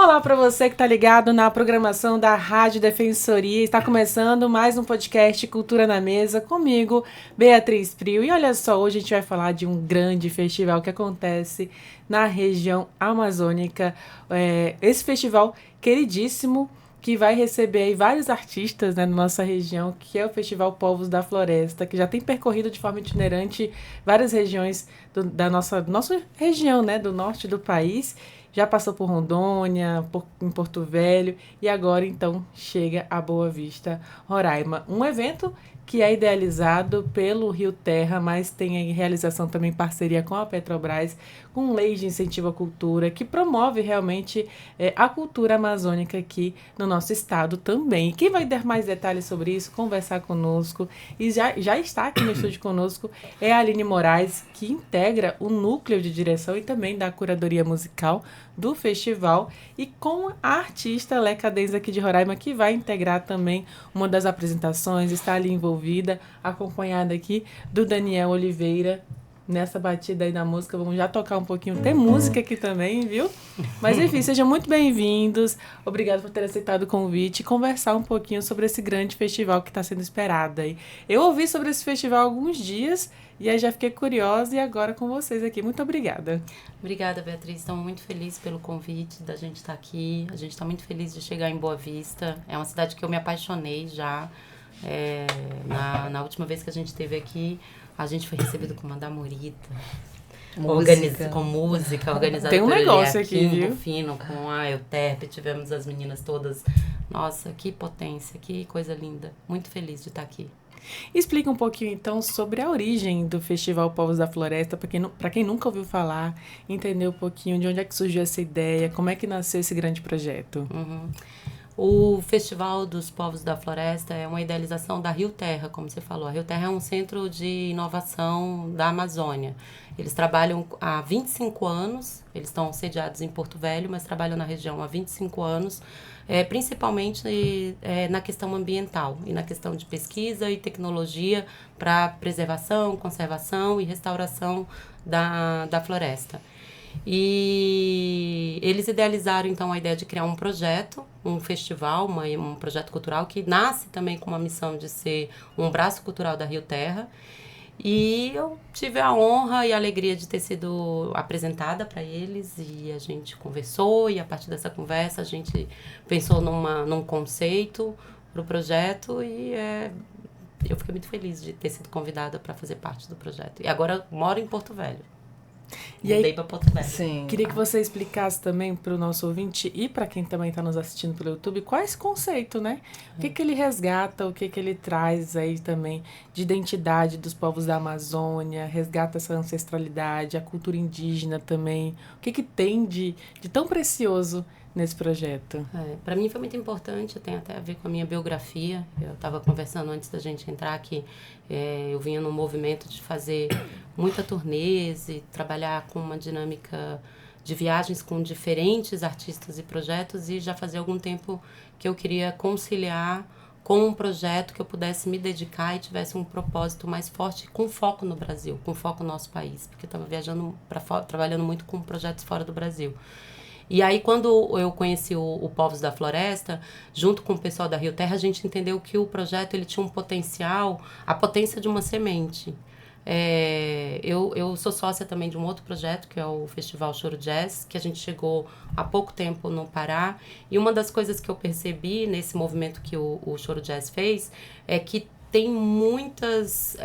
Olá para você que está ligado na programação da Rádio Defensoria. Está começando mais um podcast Cultura na Mesa comigo, Beatriz Prio. E olha só, hoje a gente vai falar de um grande festival que acontece na região amazônica. Esse festival queridíssimo que vai receber aí vários artistas, né, na nossa região, que é o Festival Povos da Floresta, que já tem percorrido de forma itinerante várias regiões da nossa região, né, do norte do país. Já passou por Rondônia, em Porto Velho e agora, então, chega a Boa Vista, Roraima. Um evento que é idealizado pelo Rio Terra, mas tem aí realização também em parceria com a Petrobras, com leis de incentivo à cultura, que promove realmente a cultura amazônica aqui no nosso estado também. E quem vai dar mais detalhes sobre isso, conversar conosco, e já está aqui no estúdio conosco, é a Aline Moraes, que integra o núcleo de direção e também da curadoria musical do festival, e com a artista Leca Denz aqui de Roraima, que vai integrar também uma das apresentações, está ali envolvida, acompanhada aqui do Daniel Oliveira. Nessa batida aí da música, vamos já tocar um pouquinho. Tem música aqui também, viu? Mas enfim, sejam muito bem-vindos. Obrigada por ter aceitado o convite e conversar um pouquinho sobre esse grande festival que está sendo esperado aí. Eu ouvi sobre esse festival há alguns dias e aí já fiquei curiosa e agora com vocês aqui. Muito obrigada. Obrigada, Beatriz. Estamos muito felizes pelo convite da gente estar aqui. A gente está muito feliz de chegar em Boa Vista. É uma cidade que eu me apaixonei já. Na última vez que a gente esteve aqui, a gente foi recebido com uma damorita. Com música, organizada Tem um pelo negócio aqui, viu? Fino, com a Euterpe, tivemos as meninas todas. Nossa, que potência, que coisa linda. Muito feliz de estar aqui. Explica um pouquinho, então, sobre a origem do Festival Povos da Floresta, para quem nunca ouviu falar, entender um pouquinho de onde é que surgiu essa ideia, como é que nasceu esse grande projeto. O Festival dos Povos da Floresta é uma idealização da Rio Terra, como você falou. A Rio Terra é um centro de inovação da Amazônia. Eles trabalham há 25 anos, eles estão sediados em Porto Velho, mas trabalham na região há 25 anos, principalmente na questão ambiental e na questão de pesquisa e tecnologia para preservação, conservação e restauração da floresta. E eles idealizaram, então, a ideia de criar um projeto, um festival, um projeto cultural que nasce também com uma missão de ser um braço cultural da Rio Terra. E eu tive a honra e a alegria de ter sido apresentada para eles e a gente conversou e a partir dessa conversa a gente pensou num conceito para o projeto e eu fiquei muito feliz de ter sido convidada para fazer parte do projeto. E agora eu moro em Porto Velho. E aí, para Porto Velho. Sim. Queria que você explicasse também para o nosso ouvinte e para quem também está nos assistindo pelo YouTube, qual é esse conceito, né? O que ele resgata, o que ele traz aí também de identidade dos povos da Amazônia, resgata essa ancestralidade, a cultura indígena também. O que tem de tão precioso nesse projeto? Para mim foi muito importante, tem até a ver com a minha biografia. Eu estava conversando antes da gente entrar que eu vinha num movimento de fazer muita turnês e trabalhar com uma dinâmica de viagens com diferentes artistas e projetos e já fazia algum tempo que eu queria conciliar com um projeto que eu pudesse me dedicar e tivesse um propósito mais forte com foco no Brasil, com foco no nosso país, porque eu estava viajando para fora, trabalhando muito com projetos fora do Brasil. E aí, quando eu conheci o Povos da Floresta, junto com o pessoal da Rio Terra, a gente entendeu que o projeto ele tinha um potencial, a potência de uma semente. Eu sou sócia também de um outro projeto, que é o Festival Choro Jazz, que a gente chegou há pouco tempo no Pará. E uma das coisas que eu percebi nesse movimento que o Choro Jazz fez é que tem muitas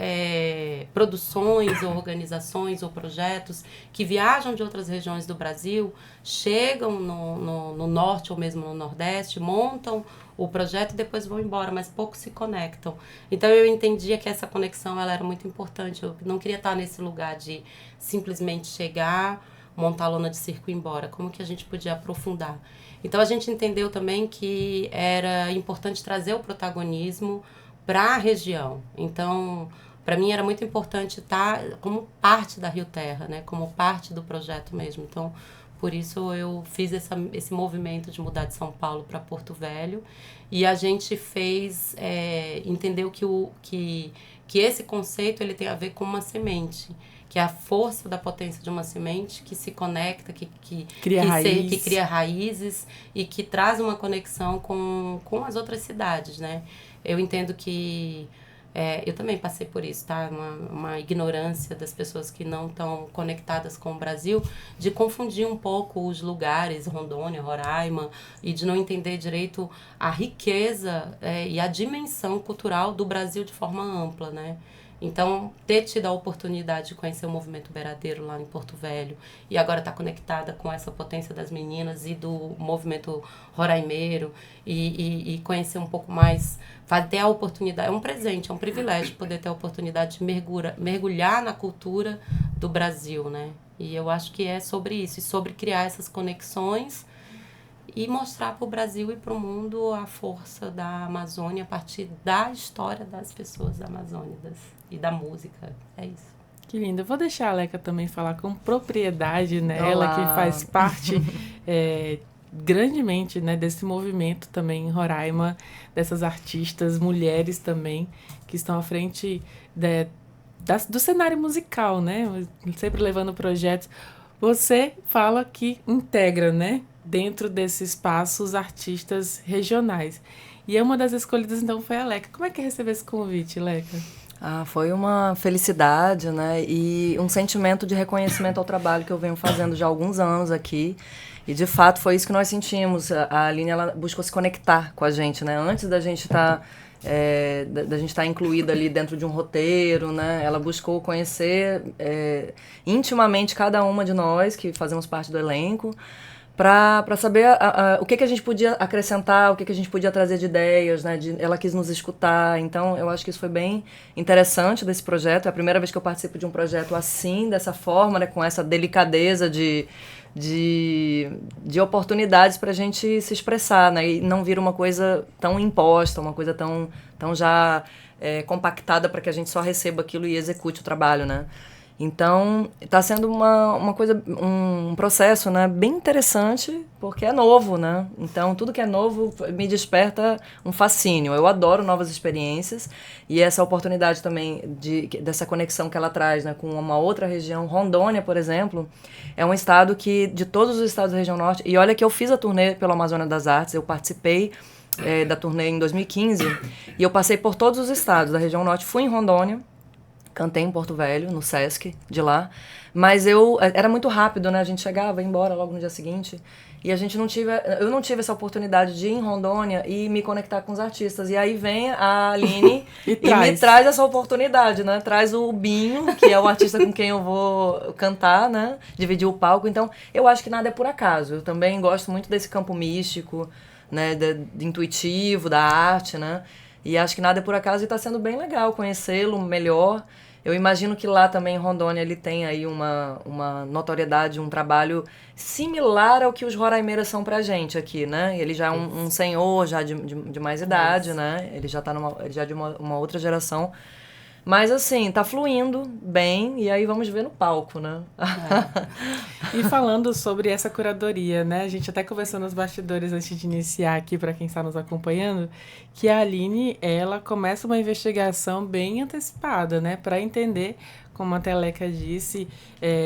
produções ou organizações ou projetos que viajam de outras regiões do Brasil, chegam no norte ou mesmo no nordeste, montam o projeto e depois vão embora, mas poucos se conectam. Então eu entendia que essa conexão ela era muito importante. Eu não queria estar nesse lugar de simplesmente chegar, montar a lona de circo e ir embora. Como que a gente podia aprofundar? Então a gente entendeu também que era importante trazer o protagonismo para a região. Então, para mim era muito importante estar como parte da Rio Terra, né? Como parte do projeto mesmo. Então, Por isso eu fiz esse movimento de mudar de São Paulo para Porto Velho. E a gente fez, entendeu que esse conceito ele tem a ver com uma semente, que é a força da potência de uma semente que se conecta, que cria raízes e que traz uma conexão com as outras cidades, né? Eu entendo que eu também passei por isso, tá? Uma ignorância das pessoas que não estão conectadas com o Brasil, de confundir um pouco os lugares, Rondônia, Roraima, e de não entender direito a riqueza e a dimensão cultural do Brasil de forma ampla, né? Então, ter tido a oportunidade de conhecer o movimento beiradeiro lá em Porto Velho e agora estar conectada com essa potência das meninas e do movimento roraimeiro e conhecer um pouco mais, ter a oportunidade, é um presente, é um privilégio poder ter a oportunidade de mergulhar na cultura do Brasil, né? E eu acho que é sobre isso, e sobre criar essas conexões e mostrar para o Brasil e para o mundo a força da Amazônia a partir da história das pessoas da Amazônia e da música. É isso. Que lindo. Eu vou deixar a Leca também falar com propriedade, né? Ela que faz parte grandemente, né, desse movimento também em Roraima, dessas artistas, mulheres também, que estão à frente do cenário musical, né? Sempre levando projetos. Você fala que integra, né, dentro desse espaço os artistas regionais. E uma das escolhidas, então, foi a Leca. Como é que recebeu esse convite, Leca? Foi uma felicidade, né, e um sentimento de reconhecimento ao trabalho que eu venho fazendo já há alguns anos aqui. E, de fato, foi isso que nós sentimos. A Aline, ela buscou se conectar com a gente, né, antes da gente estar incluída ali dentro de um roteiro, né, ela buscou conhecer intimamente cada uma de nós que fazemos parte do elenco, para saber o que a gente podia acrescentar, o que a gente podia trazer de ideias, né? Ela quis nos escutar, então eu acho que isso foi bem interessante desse projeto. É a primeira vez que eu participo de um projeto assim, dessa forma, né? Com essa delicadeza de oportunidades para a gente se expressar, né? E não vir uma coisa tão imposta, uma coisa tão já compactada para que a gente só receba aquilo e execute o trabalho, né? Então, está sendo uma coisa, um processo, né, bem interessante, porque é novo, né? Então, tudo que é novo me desperta um fascínio. Eu adoro novas experiências e essa oportunidade também dessa conexão que ela traz, né, com uma outra região. Rondônia, por exemplo, é um estado que, de todos os estados da região norte, e olha que eu fiz a turnê pelo Amazônia das Artes, eu participei da turnê em 2015 e eu passei por todos os estados da região norte, fui em Rondônia, cantei em Porto Velho, no Sesc de lá, mas era muito rápido, né? A gente chegava, ia embora logo no dia seguinte, e eu não tive essa oportunidade de ir em Rondônia e me conectar com os artistas. E aí vem a Aline e me traz essa oportunidade, né? Traz o Binho, que é o artista com quem eu vou cantar, né? Dividir o palco. Então, eu acho que nada é por acaso. Eu também gosto muito desse campo místico, né? De intuitivo, da arte, né? E acho que nada é por acaso e está sendo bem legal conhecê-lo melhor. Eu imagino que lá também em Rondônia ele tem aí uma notoriedade, um trabalho similar ao que os roraimeiras são pra gente aqui, né? Ele já é um senhor já de mais idade, né? Ele já é de uma outra geração. Mas assim, tá fluindo bem e aí vamos ver no palco, né? E falando sobre essa curadoria, né? A gente até conversou nos bastidores antes de iniciar aqui, para quem está nos acompanhando, que a Aline, ela começa uma investigação bem antecipada, né? Para entender, como a Leca disse,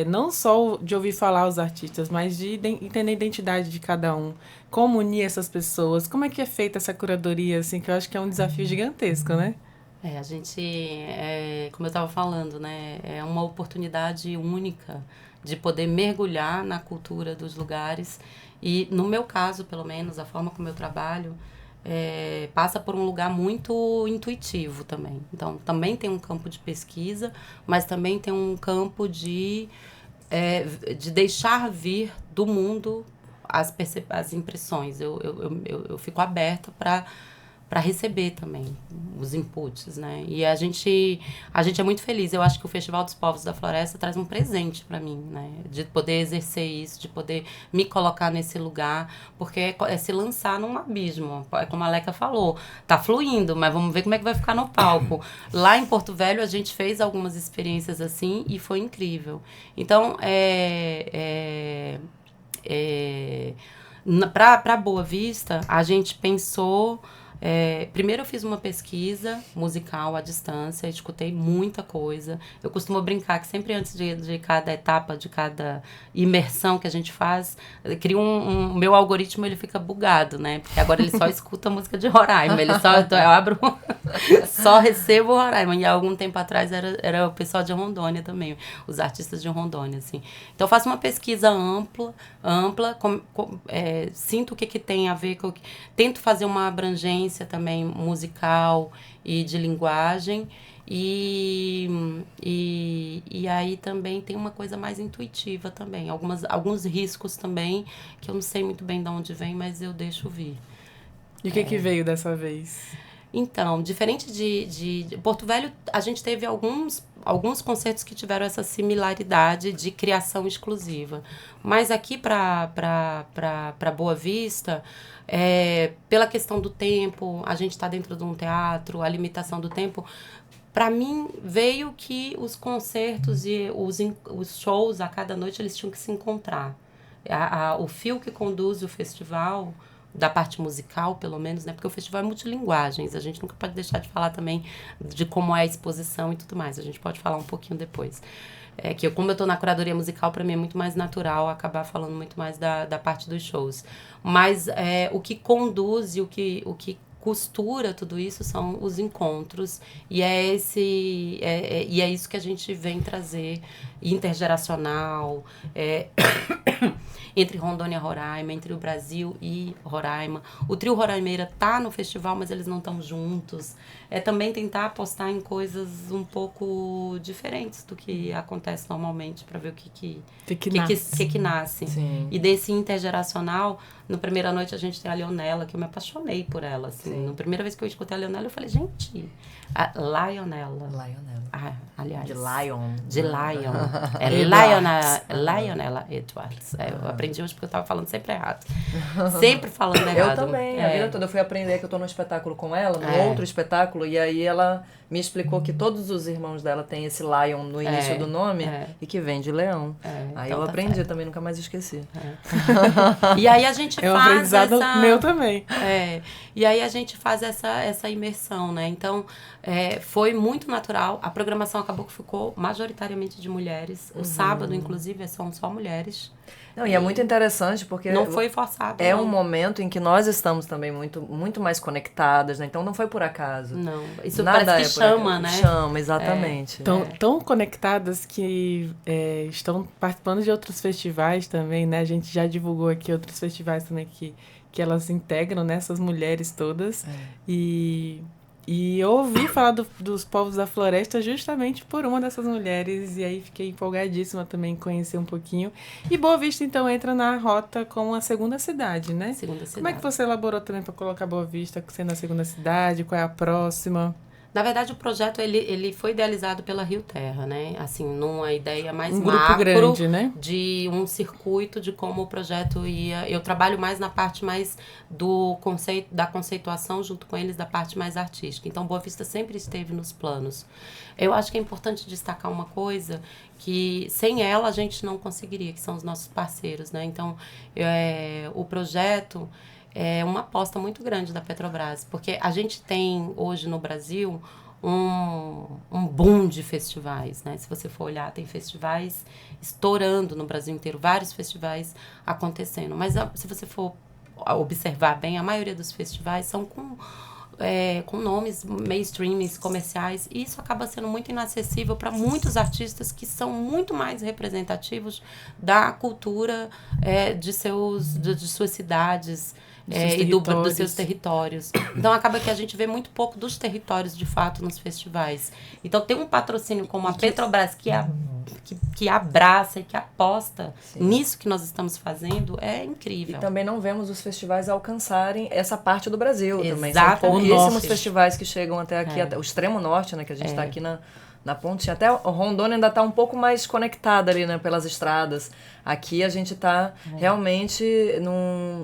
não só de ouvir falar os artistas, mas de entender a identidade de cada um, como unir essas pessoas, como é que é feita essa curadoria, assim, que eu acho que é um desafio gigantesco, né? A gente, como eu estava falando, né, é uma oportunidade única de poder mergulhar na cultura dos lugares e, no meu caso, pelo menos, a forma como eu trabalho passa por um lugar muito intuitivo também. Então, também tem um campo de pesquisa, mas também tem um campo de deixar vir do mundo as impressões. Eu fico aberta para receber também os inputs, né? E a gente é muito feliz. Eu acho que o Festival dos Povos da Floresta traz um presente para mim, né? De poder exercer isso, de poder me colocar nesse lugar, porque é se lançar num abismo. É como a Leca falou, tá fluindo, mas vamos ver como é que vai ficar no palco. Lá em Porto Velho, a gente fez algumas experiências assim e foi incrível. Então, Para Boa Vista, a gente pensou... primeiro eu fiz uma pesquisa musical à distância, escutei muita coisa. Eu costumo brincar que sempre antes de cada etapa, de cada imersão que a gente faz, eu crio meu algoritmo, ele fica bugado, né? Porque agora ele só escuta música de Roraima, eu abro, só recebo Roraima. E há algum tempo atrás era o pessoal de Rondônia também, os artistas de Rondônia, assim. Então eu faço uma pesquisa ampla, sinto o que tem a ver com... Tento fazer uma abrangência também musical e de linguagem e aí também tem uma coisa mais intuitiva também, alguns riscos também que eu não sei muito bem de onde vem, mas eu deixo vir. E o que veio dessa vez? Então, diferente de Porto Velho, a gente teve alguns concertos que tiveram essa similaridade de criação exclusiva. Mas aqui para Boa Vista, pela questão do tempo, a gente está dentro de um teatro, a limitação do tempo, para mim veio que os concertos e os shows a cada noite eles tinham que se encontrar. O fio que conduz o festival, da parte musical, pelo menos, né? Porque o festival é multilinguagens. A gente nunca pode deixar de falar também de como é a exposição e tudo mais. A gente pode falar um pouquinho depois. Como eu estou na curadoria musical, para mim é muito mais natural acabar falando muito mais da parte dos shows. Mas o que conduz e o que costura tudo isso são os encontros. E é isso que a gente vem trazer, intergeracional, entre Rondônia e Roraima, entre o Brasil e Roraima. O trio Roraimeira tá no festival, mas eles não estão juntos. Também tentar apostar em coisas um pouco diferentes do que acontece normalmente, para ver o que nasce. Sim. E desse intergeracional, na primeira noite a gente tem a Leonela, que eu me apaixonei por ela. Assim. Na primeira vez que eu escutei a Leonela, eu falei, gente, a Lionela. Aliás. De Lion. De Lion. Lionela Edwards. Eu aprendi hoje porque eu tava falando sempre errado. Sempre falando errado. Eu também. A vida toda eu fui aprender que eu tô num espetáculo com ela, num outro espetáculo, e aí ela me explicou que todos os irmãos dela têm esse Lion no início do nome e que vem de leão. Aí então eu aprendi também, nunca mais esqueci. E aí a gente faz um aprendizado meu também. E aí a gente faz essa imersão, né? Então, foi muito natural. A programação acabou que ficou majoritariamente de mulheres. O sábado, inclusive, são só mulheres. Não, e é muito interessante porque... Não foi forçado. É um momento em que nós estamos também muito, muito mais conectadas, né? Então não foi por acaso. Não, isso nada parece que chama, né? Chama, exatamente. Tão conectadas que estão participando de outros festivais também, né? A gente já divulgou aqui outros festivais também que elas integram, né? Essas mulheres todas. E eu ouvi falar dos povos da floresta justamente por uma dessas mulheres. E aí fiquei empolgadíssima também em conhecer um pouquinho. E Boa Vista, então, entra na rota como a segunda cidade, né? Segunda cidade. Como é que você elaborou também para colocar Boa Vista sendo a segunda cidade? Qual é a próxima? Na verdade, o projeto ele foi idealizado pela Rio Terra, né? Assim, numa ideia mais grupo macro, grande, né? De um circuito de como o projeto ia... Eu trabalho mais na parte mais do conceito, da conceituação, junto com eles, da parte mais artística. Então, Boa Vista sempre esteve nos planos. Eu acho que é importante destacar uma coisa que sem ela a gente não conseguiria, que são os nossos parceiros, né? Então, o projeto... é uma aposta muito grande da Petrobras, porque a gente tem hoje no Brasil um boom de festivais, né? Se você for olhar, tem festivais estourando no Brasil inteiro, vários festivais acontecendo, mas se você for observar bem, a maioria dos festivais são com nomes mainstreams, comerciais, e isso acaba sendo muito inacessível para muitos artistas que são muito mais representativos da cultura de suas cidades, dos seus territórios. Então, acaba que a gente vê muito pouco dos territórios, de fato, nos festivais. Então, ter um patrocínio como a Petrobras, que abraça e que aposta nisso que nós estamos fazendo, é incrível. E também não vemos os festivais alcançarem essa parte do Brasil também. Exatamente. São pouquíssimos festivais que chegam até aqui, até o extremo norte, né, que a gente está aqui na ponte. Até o Rondônia ainda está um pouco mais conectada ali, né, pelas estradas. Aqui a gente está realmente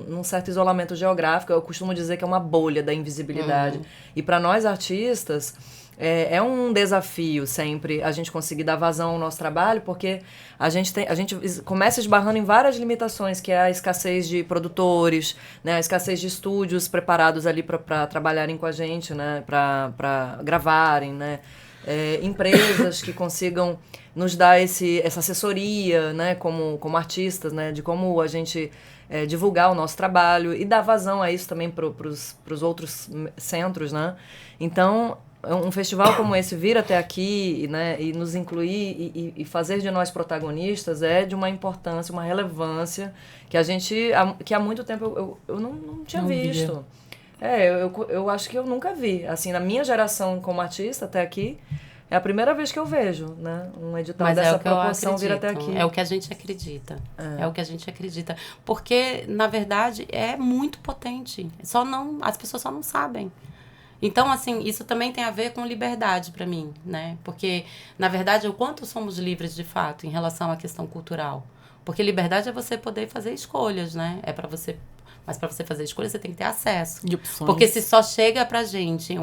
num certo isolamento geográfico. Eu costumo dizer que é uma bolha da invisibilidade. E para nós artistas, é um desafio sempre a gente conseguir dar vazão ao nosso trabalho, porque a gente começa esbarrando em várias limitações, que é a escassez de produtores, né, a escassez de estúdios preparados ali para trabalharem com a gente, né, para gravarem, né, empresas que consigam nos dar essa assessoria, né, como artistas, né, de como a gente divulgar o nosso trabalho e dar vazão a isso também para os outros centros, né. Então, um festival como esse vir até aqui, né, e nos incluir e fazer de nós protagonistas é de uma importância, uma relevância que há muito tempo eu não tinha visto. Eu acho que eu nunca vi. Assim, na minha geração como artista até aqui, é a primeira vez que eu vejo, né, um edital dessa proporção vir até aqui. É o que a gente acredita. É o que a gente acredita. Porque, na verdade, é muito potente. As pessoas só não sabem. Então, assim, isso também tem a ver com liberdade para mim, né? Porque, na verdade, o quanto somos livres, de fato, em relação à questão cultural. Porque liberdade é você poder fazer escolhas, né? Mas para você fazer escolhas, você tem que ter acesso. De opções. Porque se só chega pra gente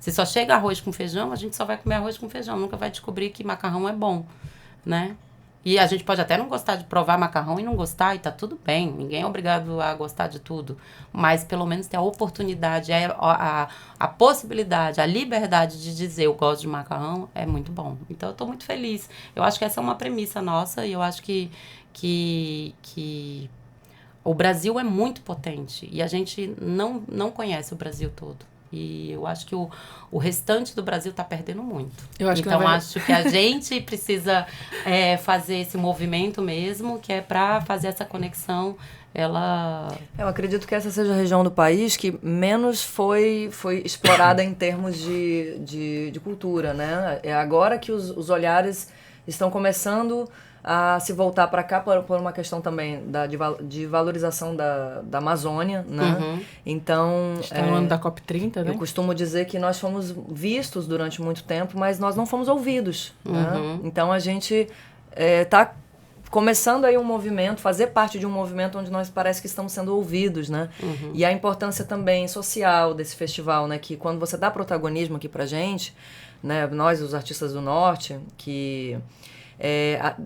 se só chega arroz com feijão, a gente só vai comer arroz com feijão. Nunca vai descobrir que macarrão é bom, né? E a gente pode até não gostar de provar macarrão e não gostar, e tá tudo bem. Ninguém é obrigado a gostar de tudo. Mas, pelo menos, ter a oportunidade, a possibilidade, a liberdade de dizer eu gosto de macarrão é muito bom. Então, eu tô muito feliz. Eu acho que essa é uma premissa nossa e eu acho que o Brasil é muito potente. E a gente não conhece o Brasil todo. E eu acho que o restante do Brasil está perdendo muito. Acho que a gente precisa fazer esse movimento mesmo, que é para fazer essa conexão. Eu acredito que essa seja a região do país que menos foi explorada em termos de cultura, né? É agora que os olhares estão começando a se voltar para cá por uma questão também de valorização da Amazônia, né? Uhum. Então... Está no ano da COP30, né? Eu costumo dizer que nós fomos vistos durante muito tempo, mas nós não fomos ouvidos, né? Então, a gente está começando aí um movimento, fazer parte de um movimento onde nós parece que estamos sendo ouvidos, né? Uhum. E a importância também social desse festival, né? Que quando você dá protagonismo aqui pra gente, né? Nós, os artistas do Norte, que...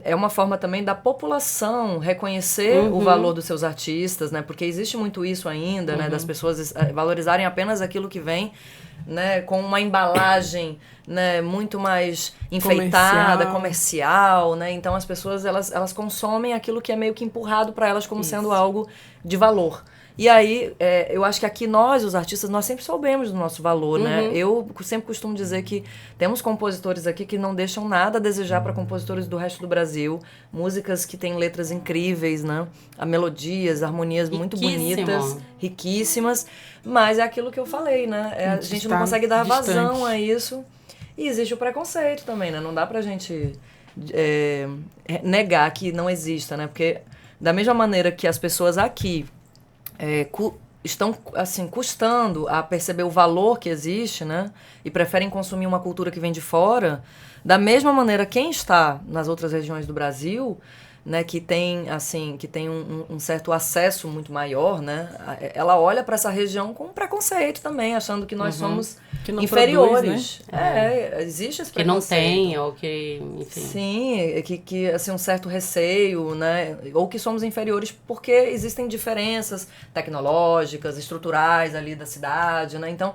É uma forma também da população reconhecer o valor dos seus artistas, né? Porque existe muito isso ainda, né? Das pessoas valorizarem apenas aquilo que vem, né? Com uma embalagem, né? Muito mais enfeitada, comercial, né? Então as pessoas elas consomem aquilo que é meio que empurrado para elas como sendo algo de valor. E aí, eu acho que aqui nós, os artistas, nós sempre soubemos do nosso valor, né? Eu sempre costumo dizer que temos compositores aqui que não deixam nada a desejar para compositores do resto do Brasil. Músicas que têm letras incríveis, né? Melodias, harmonias muito bonitas, riquíssimas. Mas é aquilo que eu falei, né? A gente não consegue dar vazão a isso. E existe o preconceito também, né? Não dá pra gente negar que não exista, né? Porque da mesma maneira que as pessoas aqui... estão assim custando a perceber o valor que existe, né? E preferem consumir uma cultura que vem de fora. Da mesma maneira, quem está nas outras regiões do Brasil, né, que tem um certo acesso muito maior, né? Ela olha para essa região com preconceito também, achando que nós somos inferiores. Produz, né? Existe esse preconceito. Que não tem, ou que, enfim. Sim, que assim, um certo receio, né? Ou que somos inferiores porque existem diferenças tecnológicas, estruturais ali da cidade, né? Então,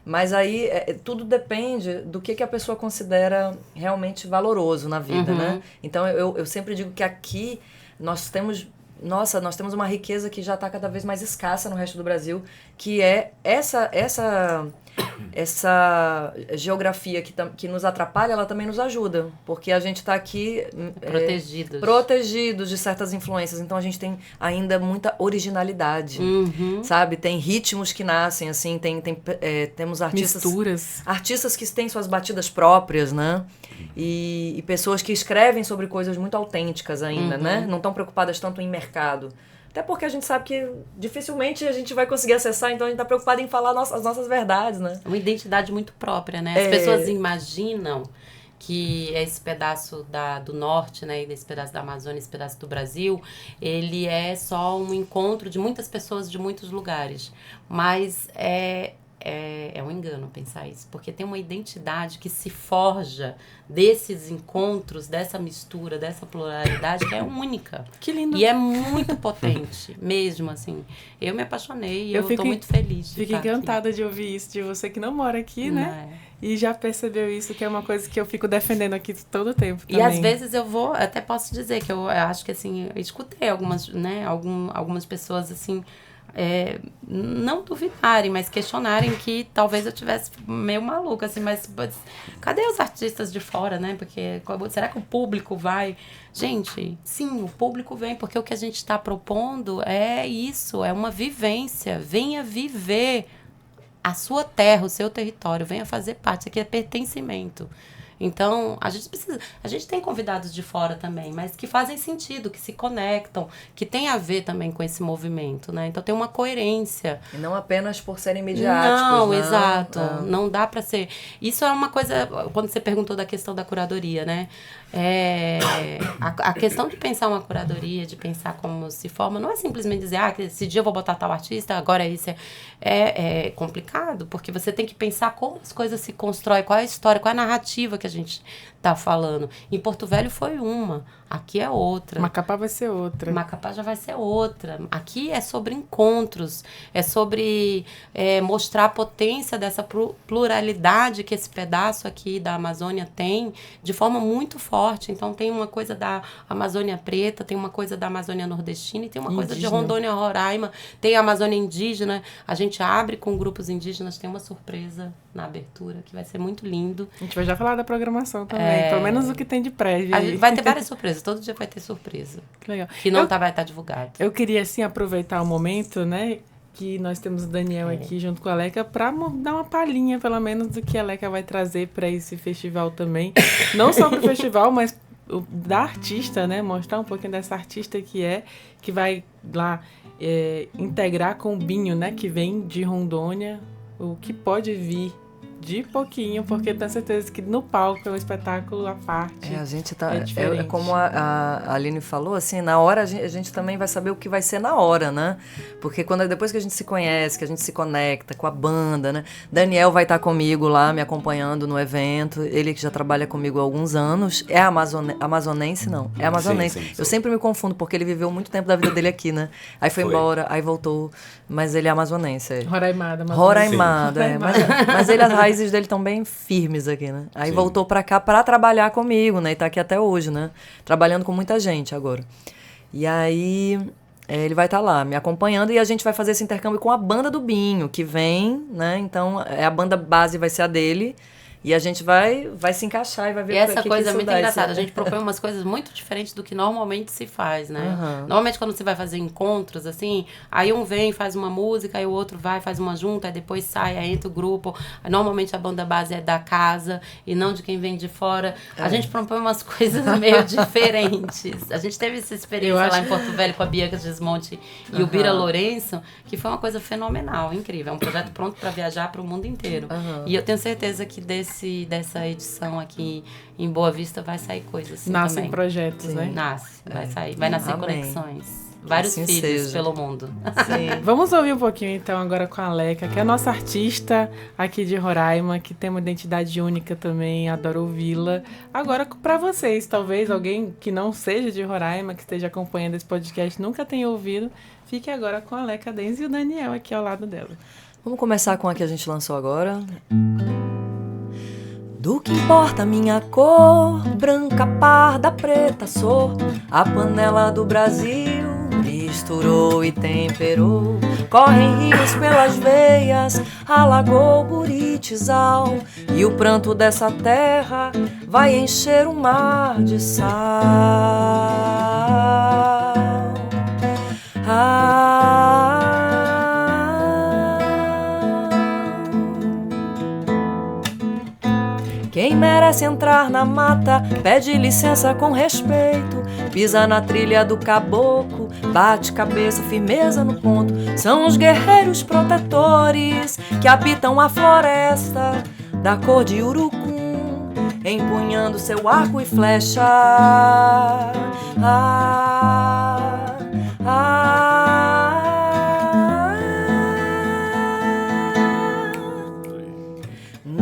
mas aí tudo depende do que a pessoa considera realmente valoroso na vida, né? Então eu sempre digo que aqui nós temos uma riqueza que já está cada vez mais escassa no resto do Brasil, que é essa geografia que nos atrapalha, ela também nos ajuda, porque a gente está aqui protegidos de certas influências, então a gente tem ainda muita originalidade, sabe? Tem ritmos que nascem, assim, temos artistas que têm suas batidas próprias, né? E pessoas que escrevem sobre coisas muito autênticas ainda, né? Não estão preocupadas tanto em mercado. Até porque a gente sabe que dificilmente a gente vai conseguir acessar, então a gente tá preocupado em falar as nossas verdades, né? Uma identidade muito própria, né? As pessoas imaginam que esse pedaço do norte, né, e desse pedaço da Amazônia, esse pedaço do Brasil, ele é só um encontro de muitas pessoas de muitos lugares. Mas é é um engano pensar isso, porque tem uma identidade que se forja desses encontros, dessa mistura, dessa pluralidade que é única. Que lindo. E é muito potente, mesmo, assim. Eu me apaixonei e eu tô muito feliz de Fico estar encantada aqui. de ouvir isso de você que não mora aqui, né? Né? E já percebeu isso, que é uma coisa que eu fico defendendo aqui todo o tempo também. E às vezes eu vou, até posso dizer que eu acho que, assim, eu escutei algumas, né, algumas pessoas, assim, não duvidarem, mas questionarem que talvez eu tivesse meio maluca, assim, mas cadê os artistas de fora, né? Porque será que o público vai? Gente, sim, o público vem, porque o que a gente está propondo é isso, é uma vivência. Venha viver a sua terra, o seu território, venha fazer parte. Isso aqui é pertencimento. Então, a gente tem convidados de fora também, mas que fazem sentido, que se conectam, que tem a ver também com esse movimento, né? Então tem uma coerência. E não apenas por serem midiáticos, Não, não, exato. Não dá para ser. Isso é uma coisa, quando você perguntou da questão da curadoria, né? A questão de pensar uma curadoria, de pensar como se forma, não é simplesmente dizer, que esse dia eu vou botar tal artista, agora isso é complicado, porque você tem que pensar como as coisas se constroem, qual é a história, qual é a narrativa que a gente está falando. Em Porto Velho foi uma, aqui é outra. Macapá vai ser outra. Macapá já vai ser outra. Aqui é sobre encontros, é sobre mostrar a potência dessa pluralidade que esse pedaço aqui da Amazônia tem, de forma muito forte. Então tem uma coisa da Amazônia Preta, tem uma coisa da Amazônia Nordestina e tem uma coisa de Rondônia, Roraima, tem a Amazônia Indígena. A gente abre com grupos indígenas, tem uma surpresa na abertura que vai ser muito lindo. A gente vai já falar da programação também, pelo menos o que tem de prévio. Vai ter várias surpresas, todo dia vai ter surpresa. Que legal. Que não vai estar divulgado. Eu queria, assim, aproveitar o momento, né, que nós temos o Daniel aqui junto com a Leca para dar uma palhinha, pelo menos, do que a Leca vai trazer para esse festival também. Não só para o festival, mas da artista, né, mostrar um pouquinho dessa artista que vai lá integrar com o Binho, né, que vem de Rondônia, o que pode vir de pouquinho, porque eu tenho certeza que no palco é um espetáculo à parte. A gente tá. É como a Aline falou, assim, na hora a gente também vai saber o que vai ser na hora, né? Porque depois que a gente se conhece, que a gente se conecta com a banda, né? Daniel vai estar comigo lá, me acompanhando no evento. Ele que já trabalha comigo há alguns anos. É amazonense, não? É amazonense. Sim. Eu sempre me confundo, porque ele viveu muito tempo da vida dele aqui, né? Aí foi embora, aí voltou. Mas ele é amazonense. Roraimada. Roraimada, mas ele, as raízes dele estão bem firmes aqui, né? Aí voltou pra cá pra trabalhar comigo, né? E tá aqui até hoje, né? Trabalhando com muita gente agora. E aí ele vai estar lá me acompanhando e a gente vai fazer esse intercâmbio com a banda do Binho, que vem, né? Então a banda base vai ser a dele. E a gente vai se encaixar e vai ver e essa que coisa que é muito dá, engraçada. A gente propõe umas coisas muito diferentes do que normalmente se faz, né? Uhum. Normalmente, quando você vai fazer encontros, assim, aí um vem, faz uma música, aí o outro vai, faz uma junta, aí depois sai, aí entra o grupo. Normalmente a banda base é da casa e não de quem vem de fora. A gente propõe umas coisas meio diferentes. A gente teve essa experiência lá em Porto Velho com a Bianca Gismonti e o Bira Lourenço, que foi uma coisa fenomenal, incrível. É um projeto pronto para viajar para o mundo inteiro. E eu tenho certeza que dessa edição aqui em Boa Vista vai sair coisa assim Nascem também. projetos, né? Nasce, vai sair, vai nascer Amém. conexões. Vários Assim filhos seja. pelo mundo. Sim. Vamos ouvir um pouquinho então agora com a Leca, que é a nossa artista aqui de Roraima, que tem uma identidade única também, adoro ouvi-la. Agora para vocês, talvez alguém que não seja de Roraima, que esteja acompanhando esse podcast, nunca tenha ouvido, fique agora com a Leca Denz e o Daniel aqui ao lado dela. Vamos começar com a que a gente lançou agora. Do que importa minha cor, branca, parda, preta, sou a panela do Brasil, misturou e temperou. Correm rios pelas veias, alagou Buritizal, e o pranto dessa terra vai encher o mar de sal. Quem merece entrar na mata, pede licença com respeito, pisa na trilha do caboclo, bate cabeça, firmeza no ponto. São os guerreiros protetores que habitam a floresta da cor de urucum, empunhando seu arco e flecha.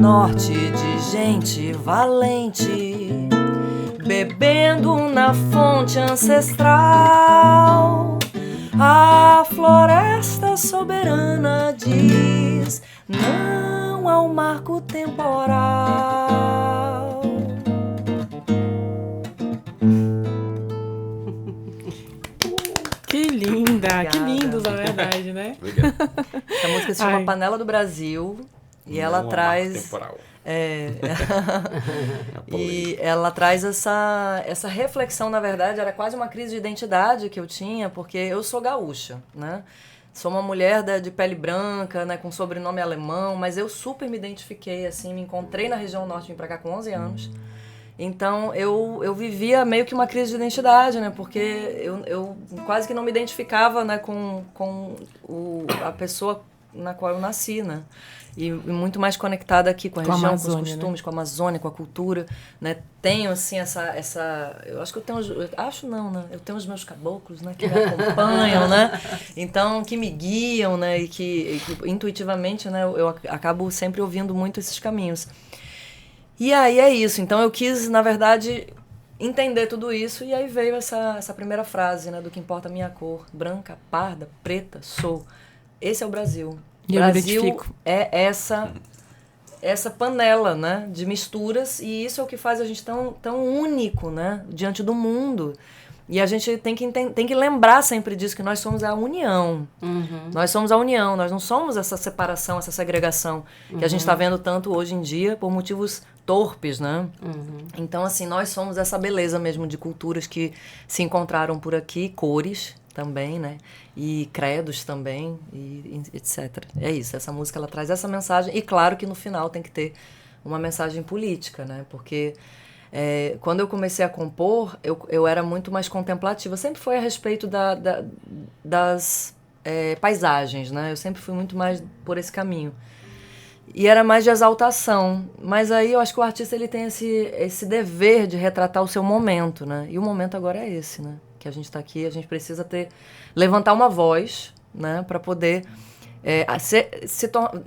norte de gente valente, bebendo na fonte ancestral. A floresta soberana diz não ao marco temporal. Que linda, Obrigada. que lindos, na verdade, né? Obrigado. Essa música se chama Ai. Panela do Brasil e ela Não há traz... marco temporal. É, É polêmico. e ela traz essa reflexão, na verdade, era quase uma crise de identidade que eu tinha, porque eu sou gaúcha, né? Sou uma mulher de pele branca, né, com sobrenome alemão, mas eu super me identifiquei, assim, me encontrei na região norte, vim pra cá com 11 anos. Então, eu vivia meio que uma crise de identidade, né? Porque eu quase que não me identificava, né, com a pessoa na qual eu nasci, né? E muito mais conectada aqui com a região, com os costumes, com a Amazônia, com a cultura, né? Tenho, assim, eu acho que eu tenho... Acho não, né? Eu tenho os meus caboclos, né? Que me acompanham, né? Então, que me guiam, né? E que intuitivamente, né? Eu acabo sempre ouvindo muito esses caminhos. E aí é isso. Então, eu quis, na verdade, entender tudo isso. E aí veio essa primeira frase, né? Do que importa a minha cor. Branca, parda, preta, sou. Esse é o Brasil. E eu me Brasil identifico. é essa panela, né, de misturas, e isso é o que faz a gente tão único, né, diante do mundo. E a gente tem que lembrar sempre disso, que nós somos a união. Uhum. Nós somos a união, nós não somos essa separação, essa segregação que a gente está vendo tanto hoje em dia por motivos torpes, né? Então, assim, nós somos essa beleza mesmo de culturas que se encontraram por aqui, cores também, né? E credos também, e etc. É isso, essa música ela traz essa mensagem, e claro que no final tem que ter uma mensagem política, né? Porque quando eu comecei a compor, eu era muito mais contemplativa, sempre foi a respeito das paisagens, né? Eu sempre fui muito mais por esse caminho. E era mais de exaltação, mas aí eu acho que o artista ele tem esse dever de retratar o seu momento, né? E o momento agora é esse, né? Que a gente está aqui, a gente precisa levantar uma voz, né, para poder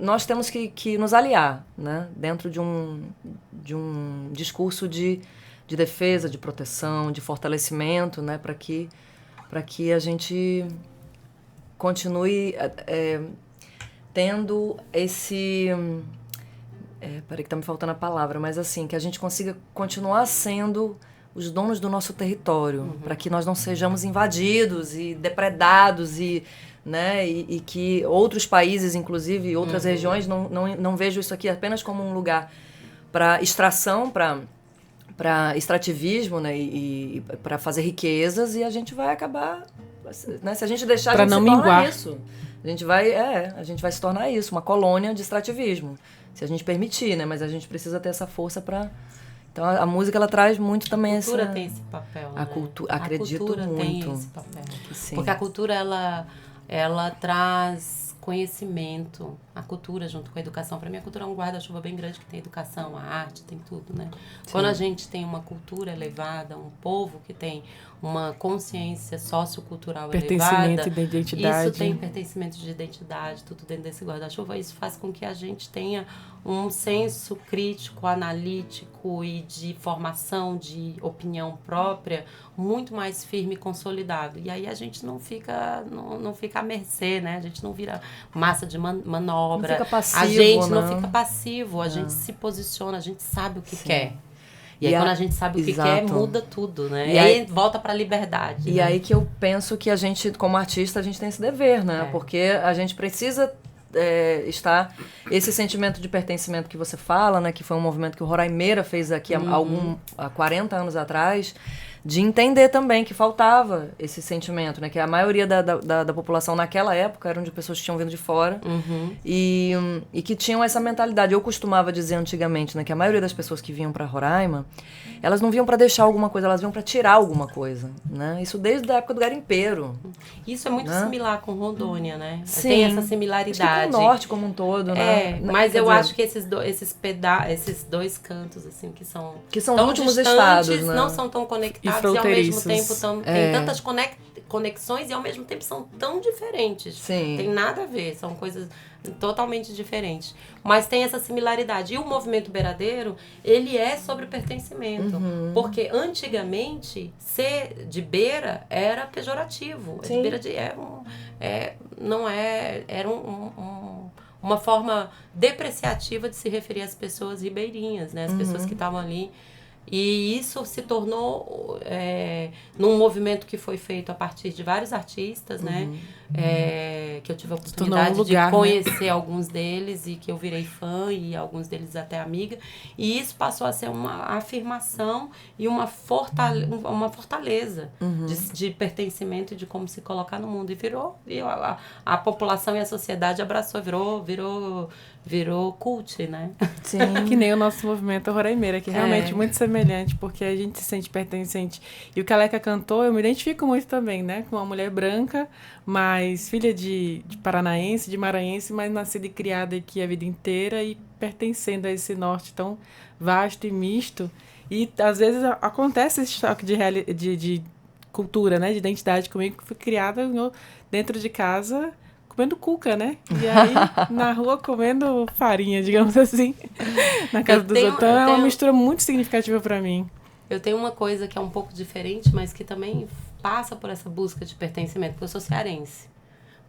nós temos que nos aliar, né, dentro de um discurso de defesa, de proteção, de fortalecimento, né, para que a gente continue tendo esse peraí que tá me faltando a palavra, mas assim, que a gente consiga continuar sendo os donos do nosso território, para que nós não sejamos invadidos e depredados e que outros países, inclusive outras regiões, não vejam isso aqui apenas como um lugar para extração, para extrativismo, né, e para fazer riquezas, e a gente vai acabar, né, se a gente deixar, pra a gente não se torna minguar. isso. A gente vai se tornar isso, uma colônia de extrativismo, se a gente permitir, né, mas a gente precisa ter essa força para... Então a música ela traz muito também essa... A cultura tem esse papel, né? Acredito a cultura muito tem esse papel. que sim. Porque a cultura, ela traz conhecimento. A cultura junto com a educação. Para mim, a cultura é um guarda-chuva bem grande que tem educação, a arte, tem tudo, né? Sim. Quando a gente tem uma cultura elevada, um povo que tem uma consciência sociocultural elevada... Pertencimento de identidade. Isso tem pertencimento de identidade, tudo dentro desse guarda-chuva. Isso faz com que a gente tenha um senso crítico, analítico e de formação de opinião própria muito mais firme e consolidado. E aí a gente não fica à mercê, né? A gente não vira massa de manobra. Não fica passivo, a gente não né? fica passivo, a gente se posiciona, a gente sabe o que quer. E aí, E quando a gente sabe o que quer, muda tudo, né? E aí volta pra liberdade. E né? aí que eu penso que a gente, como artista, a gente tem esse dever, né? Porque a gente precisa estar... Esse sentimento de pertencimento que você fala, né? Que foi um movimento que o Roraimeira fez aqui há 40 anos atrás, de entender também que faltava esse sentimento, né? Que a maioria da população naquela época eram de pessoas que tinham vindo de fora e que tinham essa mentalidade. Eu costumava dizer antigamente, né? Que a maioria das pessoas que vinham para Roraima, elas não vinham para deixar alguma coisa, elas vinham para tirar alguma coisa, né? Isso desde a época do garimpeiro. Isso é muito similar com Rondônia, né? Sim. Tem essa similaridade. Acho que com o norte como um todo, né? Mas Quer eu dizer, acho que esses dois cantos, assim, que são os tão últimos distantes, estados, né? não são tão conectados e ao mesmo fronteiriços. tempo tem tantas conexões e ao mesmo tempo são tão diferentes. Sim. Tem nada a ver, são coisas totalmente diferentes. Mas tem essa similaridade. E o movimento beiradeiro, ele é sobre pertencimento. Porque antigamente, ser de beira era pejorativo. Sim. De beira era uma forma depreciativa de se referir às pessoas ribeirinhas, né? As pessoas que estavam ali. E isso se tornou num movimento que foi feito a partir de vários artistas, né? Que eu tive a oportunidade de conhecer alguns deles e que eu virei fã e alguns deles até amiga. E isso passou a ser uma afirmação e uma fortaleza de pertencimento e de como se colocar no mundo. E virou, a população e a sociedade abraçou, virou cult, né? Sim. Que nem o nosso movimento Roraimeira, que é realmente muito semelhante, porque a gente se sente pertencente. E o que a Leca cantou, eu me identifico muito também, né? Com uma mulher branca, mas filha de paranaense, de maranhense, mas nascida e criada aqui a vida inteira e pertencendo a esse norte tão vasto e misto. E às vezes acontece esse choque de cultura, né? De identidade comigo, que fui criada dentro de casa comendo cuca, né? E aí, na rua, comendo farinha, digamos assim, na casa dos outros. Então, é uma mistura muito significativa para mim. Eu tenho uma coisa que é um pouco diferente, mas que também passa por essa busca de pertencimento, porque eu sou cearense.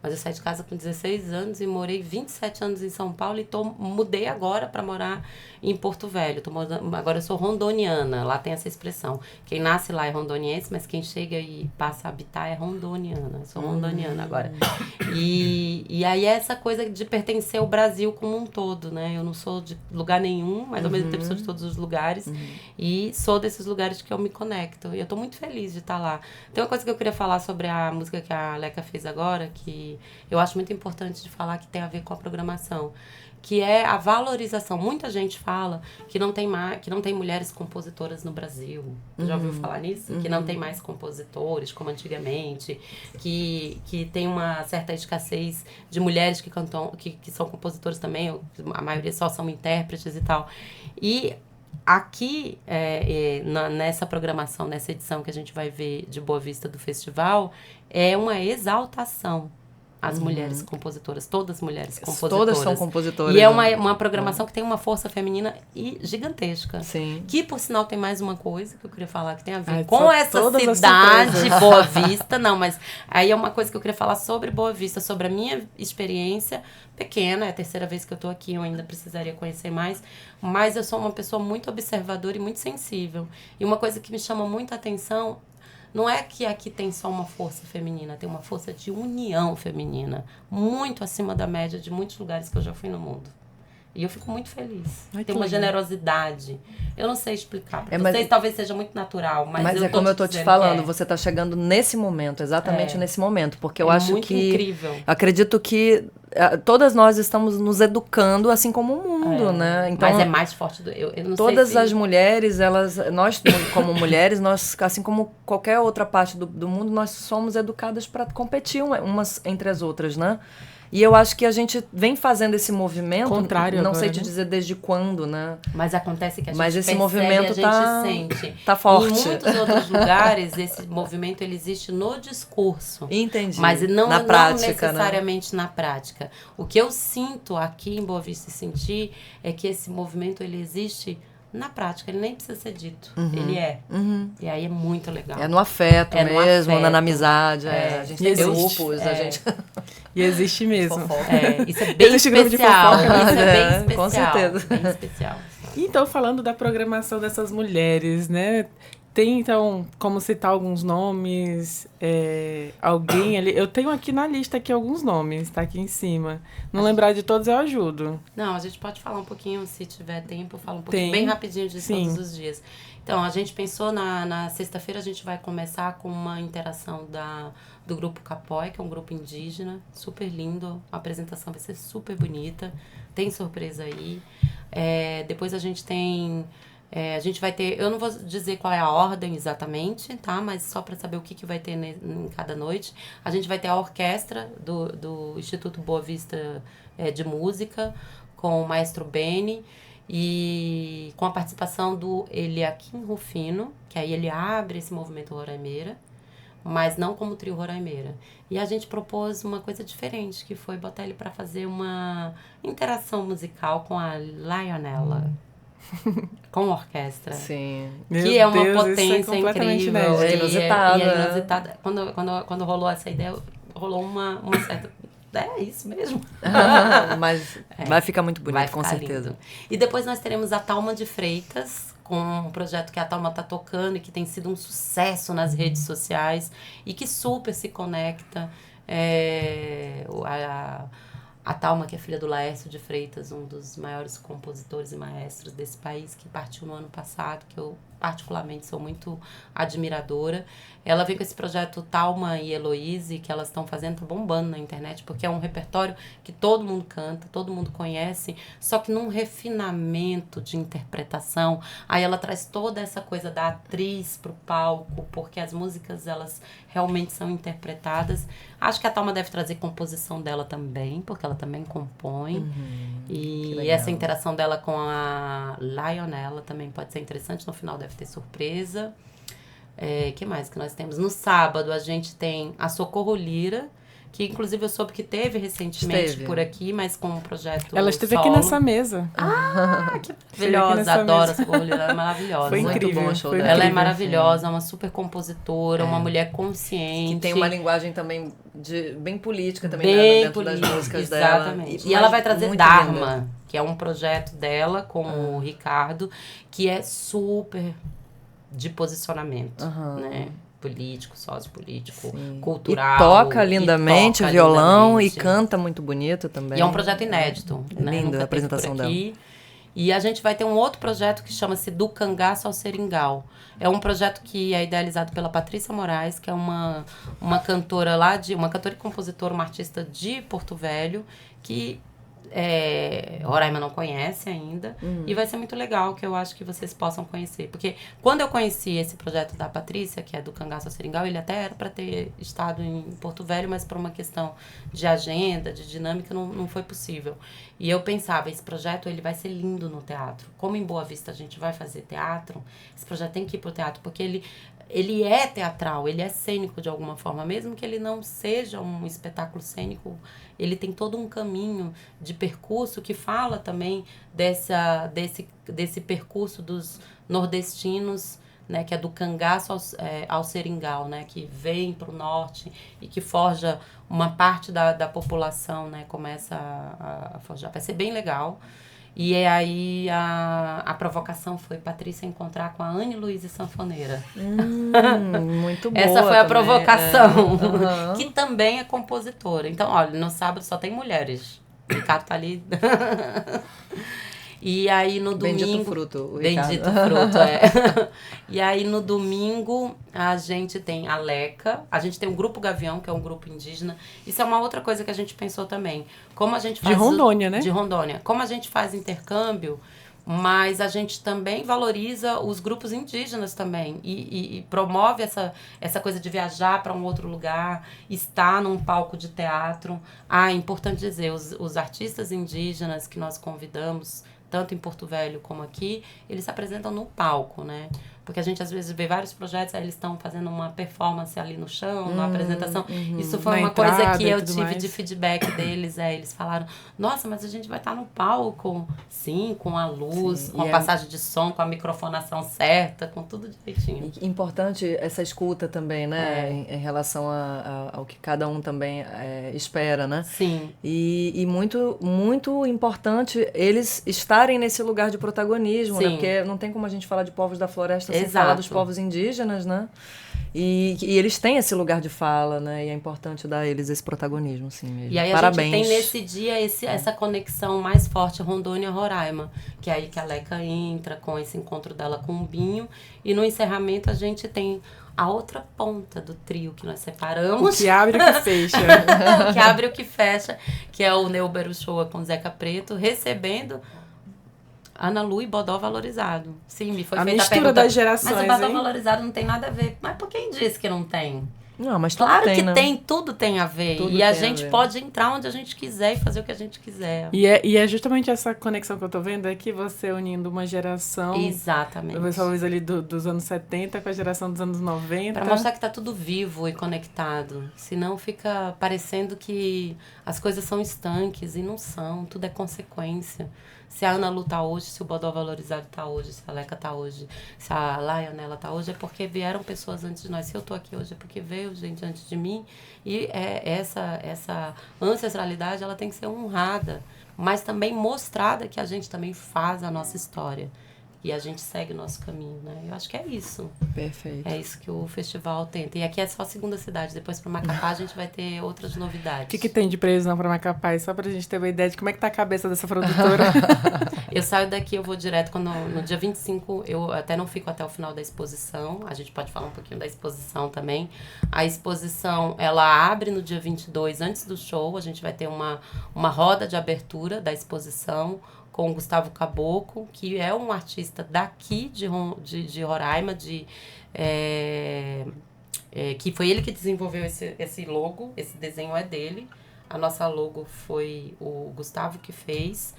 Mas eu saí de casa com 16 anos e morei 27 anos em São Paulo e mudei agora para morar em Porto Velho. Agora eu sou rondoniana, lá tem essa expressão. Quem nasce lá é rondoniense, mas quem chega e passa a habitar é rondoniana. Eu sou rondoniana agora. E aí é essa coisa de pertencer ao Brasil como um todo, né? Eu não sou de lugar nenhum, mas ao mesmo tempo sou de todos os lugares. E sou desses lugares que eu me conecto. E eu tô muito feliz de estar lá. Tem uma coisa que eu queria falar sobre a música que a Leca fez agora, que eu acho muito importante de falar, que tem a ver com a programação, que é a valorização. Muita gente fala que não tem mulheres compositoras no Brasil. Já ouviu falar nisso? Que não tem mais compositores como antigamente, que tem uma certa escassez de mulheres que cantam, que são compositores também, a maioria só são intérpretes e tal. E aqui, nessa programação, nessa edição que a gente vai ver de Boa Vista do festival, é uma exaltação às mulheres compositoras, todas as mulheres compositoras. Todas são compositoras. E é uma programação que tem uma força feminina gigantesca. Sim. Que, por sinal, tem mais uma coisa que eu queria falar, que tem a ver com essa cidade, Boa Vista. Não, mas aí é uma coisa que eu queria falar sobre Boa Vista, sobre a minha experiência pequena. É a terceira vez que eu tô aqui, eu ainda precisaria conhecer mais. Mas eu sou uma pessoa muito observadora e muito sensível. E uma coisa que me chama muita atenção não é que aqui tem só uma força feminina, tem uma força de união feminina, muito acima da média de muitos lugares que eu já fui no mundo. E eu fico muito feliz. Tem uma generosidade. Eu não sei explicar para vocês, talvez seja muito natural, mas é como eu tô te falando, você tá chegando nesse momento, exatamente nesse momento, porque eu acho muito que incrível. Acredito que todas nós estamos nos educando, assim como o mundo, né? Então, mas é mais forte eu não todas sei se... as mulheres, nós como mulheres, nós, assim como qualquer outra parte do mundo, nós somos educadas para competir umas entre as outras, né? E eu acho que a gente vem fazendo esse movimento, contrário não agora, sei te dizer desde quando, né? Mas acontece que a gente Mas esse percebe, movimento a gente sente. Tá forte. Em muitos outros lugares, esse movimento ele existe no discurso. Entendi. Mas não prática, necessariamente na prática. O que eu sinto aqui em Boa Vista e sentir é que esse movimento ele existe na prática, ele nem precisa ser dito. Ele é. E aí é muito legal. É no afeto mesmo, afeto. Na amizade. A gente tem grupos, a gente... E existe mesmo. Isso é bem especial. De fofoca, isso é bem especial. Com certeza. Bem especial. Então, falando da programação dessas mulheres, né? Tem, então, como citar alguns nomes, alguém ali... Eu tenho aqui na lista aqui alguns nomes, tá aqui em cima. Não lembrar de todos, eu ajudo. Não, a gente pode falar um pouquinho, se tiver tempo, eu falo um pouquinho bem rapidinho de todos os dias. Então, a gente pensou, na sexta-feira, a gente vai começar com uma interação do grupo Capói, que é um grupo indígena, super lindo. A apresentação vai ser super bonita. Tem surpresa aí. Depois a gente tem... a gente vai ter, eu não vou dizer qual é a ordem exatamente, tá? Mas só para saber o que vai ter em cada noite. A gente vai ter a orquestra do Instituto Boa Vista de Música, com o maestro Beni, e com a participação do Eliakim Rufino, que aí ele abre esse movimento Roraimeira. mas não como trio Roraimeira. E a gente propôs uma coisa diferente, que foi botar ele para fazer uma interação musical com a Lionella. Com orquestra. Sim. Que é uma Deus, isso é potência completamente incrível. inédito. Inusitada, E é né? inusitada. Quando rolou essa ideia, rolou uma certa... É isso mesmo. Mas vai ficar muito bonito, Vai com ficar certeza. lindo. E depois nós teremos a Talma de Freitas, com um projeto que a Talma está tocando e que tem sido um sucesso nas redes sociais e que super se conecta. A Talma, que é filha do Laércio de Freitas, um dos maiores compositores e maestros desse país, que partiu no ano passado, que eu particularmente sou muito admiradora. Ela vem com esse projeto Talma e Heloise, que elas estão fazendo, tá bombando na internet, porque é um repertório que todo mundo canta, todo mundo conhece, só que num refinamento de interpretação. Aí ela traz toda essa coisa da atriz pro palco, porque as músicas, elas realmente são interpretadas. Acho que a Talma deve trazer composição dela também, porque ela também compõe. E essa interação dela com a Lionella também pode ser interessante. No final deve ter surpresa. Que mais que nós temos? No sábado a gente tem a Socorro Lira, que inclusive eu soube que teve recentemente por aqui, mas com um projeto Ela esteve solo. aqui nessa mesa. Que Esteve aqui maravilhosa, nessa adoro mesa. a Socorro Lira, ela é maravilhosa. Foi Muito incrível. bom o show foi dela. Ela é incrível. maravilhosa, uma super compositora, uma mulher consciente. Que tem uma linguagem também bem política também, bem né, dentro política, das músicas exatamente. dela. E ela vai trazer muito Dharma, linda. que é um projeto dela com o Ricardo, que é super de posicionamento, né? Político, sociopolítico, cultural. E toca lindamente toca violão lindamente. e canta muito bonito também. E é um projeto inédito, né? Linda Nunca a apresentação teve por aqui. E a gente vai ter um outro projeto que chama-se Do Cangaço ao Seringal. É um projeto que é idealizado pela Patrícia Moraes, que é uma cantora uma cantora e compositora, uma artista de Porto Velho, que Roraima não conhece ainda. E vai ser muito legal, que eu acho que vocês possam conhecer. Porque quando eu conheci esse projeto da Patrícia, que é do Cangaço ao Seringal, ele até era para ter estado em Porto Velho, mas por uma questão de agenda, de dinâmica, não foi possível. E eu pensava, esse projeto ele vai ser lindo no teatro. Como em Boa Vista a gente vai fazer teatro, esse projeto tem que ir pro teatro, porque ele é teatral, ele é cênico de alguma forma, mesmo que ele não seja um espetáculo cênico, ele tem todo um caminho de percurso que fala também desse percurso dos nordestinos, né, que é do cangaço ao seringal, né, que vem para o norte e que forja uma parte da população, né, começa a forjar. Vai ser bem legal. E aí a provocação foi Patrícia encontrar com a Anne Luísa Sanfoneira. Muito boa. Essa foi a também, provocação, que também é compositora. Então, olha, no sábado só tem mulheres. O Ricardo tá ali. E aí no domingo... Bendito fruto, o Ricardo. Bendito fruto, E aí no domingo a gente tem a Leca, a gente tem o Grupo Gavião, que é um grupo indígena. Isso é uma outra coisa que a gente pensou também. Como a gente faz... De Rondônia, né? De Rondônia. Como a gente faz intercâmbio, mas a gente também valoriza os grupos indígenas também e promove essa coisa de viajar para um outro lugar, estar num palco de teatro. É importante dizer, os artistas indígenas que nós convidamos, tanto em Porto Velho como aqui, eles se apresentam no palco, né? Porque a gente às vezes vê vários projetos, aí eles estão fazendo uma performance ali no chão, na apresentação. Isso foi Na uma coisa entrada que e eu tudo tive mais. de feedback deles. Eles falaram, nossa, mas a gente vai estar no palco, sim, com a luz, Sim, com a passagem de som, com a microfonação certa, com tudo direitinho. E importante essa escuta também, né? Em relação ao que cada um também espera, né? Sim. E muito, muito importante eles estarem nesse lugar de protagonismo, né? Sim. Porque não tem como a gente falar de povos da floresta sem Exato. falar dos povos indígenas, né? E eles têm esse lugar de fala, né? E é importante dar a eles esse protagonismo, sim mesmo. E aí Parabéns. a gente tem nesse dia essa conexão mais forte Rondônia-Roraima, que é aí que a Leca entra com esse encontro dela com o Binho. E no encerramento a gente tem a outra ponta do trio que nós separamos. O que abre e o que fecha. O que abre e o que fecha, que é o Neuber Uchoa com Zeca Preto, recebendo Ana Lu e Bodó valorizado. Sim, me foi A feita mistura pergunta, das gerações, mas o Bodó hein? valorizado não tem nada a ver. Mas por quem disse que não tem? Não, mas tudo Claro que né? tem, tudo tem a ver. Tudo e a tem a gente ver. pode entrar onde a gente quiser e fazer o que a gente quiser. E é justamente essa conexão que eu tô vendo aqui, você unindo uma geração... Exatamente. Talvez ali dos anos 70 com a geração dos anos 90. Para mostrar que tá tudo vivo e conectado. Senão fica parecendo que as coisas são estanques e não são. Tudo é consequência. Se a Ana Lu tá hoje, se o Bodó Valorizado tá hoje, se a Leca tá hoje, se a Laionela tá hoje, é porque vieram pessoas antes de nós. Se eu tô aqui hoje, é porque veio gente antes de mim. E essa ancestralidade, ela tem que ser honrada, mas também mostrada que a gente também faz a nossa história. E a gente segue o nosso caminho, né? Eu acho que é isso. Perfeito. É isso que o festival tenta. E aqui é só a segunda cidade. Depois, para Macapá, a gente vai ter outras novidades. O que tem de previsão para Macapá? Só pra gente ter uma ideia de como é que tá a cabeça dessa produtora. Eu saio daqui, eu vou direto no dia 25. Eu até não fico até o final da exposição. A gente pode falar um pouquinho da exposição também. A exposição, ela abre no dia 22, antes do show. A gente vai ter uma roda de abertura da exposição com o Gustavo Caboclo, que é um artista daqui de Roraima, que foi ele que desenvolveu esse logo, esse desenho é dele. A nossa logo foi o Gustavo que fez.